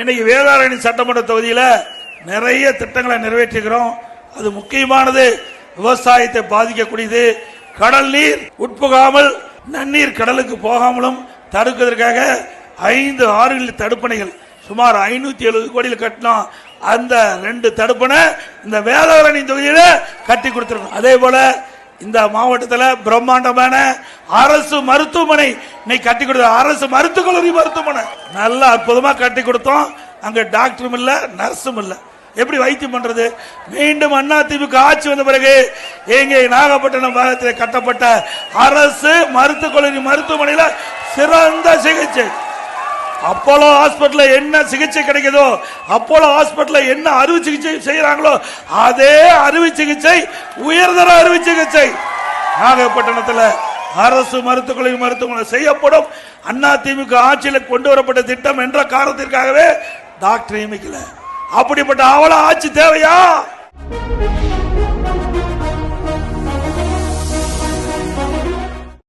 இன்னைக்கு வேதாரண்ய சட்டமன்ற தொகுதியில நிறைய திட்டங்களை நிறைவேற்றுகிறோம். அது முக்கியமானது விவசாயத்தை பாதிக்கக்கூடியது. கடல் நீர் உட்புகாமல் நன்னீர் கடலுக்கு போகாமலும் தடுப்பதற்காக 5 ஆறுகளில் தடுப்பணைகள் சுமார் 570 கோடியில் கட்டினோம். அந்த 2 தடுப்பணை இந்த வேதாரண்ய தொகுதியில கட்டி கொடுத்திருக்கோம். அதே போல இந்த மாவட்டத்தில் பிரம்மாண்டமான அரசு மருத்துவமனை இன்னைக்கு கட்டி கொடுத்த அரசு மருத்துவக் கல்லூரி மருத்துவமனை நல்ல அற்புதமா கட்டி கொடுத்தோம். அங்க டாக்டரும் இல்ல, நர்ஸும் இல்ல. எப்படி வைத்தியம் பண்றது? மீண்டும் அதிமுக ஆட்சி வந்த பிறகு எங்கே நாகப்பட்டினம் மாவட்டத்தில் கட்டப்பட்ட அரசு மருத்துவக் கல்லூரி மருத்துவமனையில சிறந்த சிகிச்சை. அப்போலோ ஹாஸ்பிட்டல் என்ன சிகிச்சை கிடைக்குதோ, அப்போலோ ஹாஸ்பிட்டல் என்ன அறுவை சிகிச்சை செய்யறாங்களோ அதே அறுவை சிகிச்சை உயர்தர அறுவை சிகிச்சை நாகப்பட்டினத்தில் அரசு மருத்துவக் கல்லூரி மருத்துவமனை செய்யப்படும். அதிமுக ஆட்சியில் கொண்டு வரப்பட்ட திட்டம் என்ற காரணத்திற்காகவே டாக்டர் நியமிக்கல. அப்படிப்பட்ட அவல ஆட்சி தேவையா?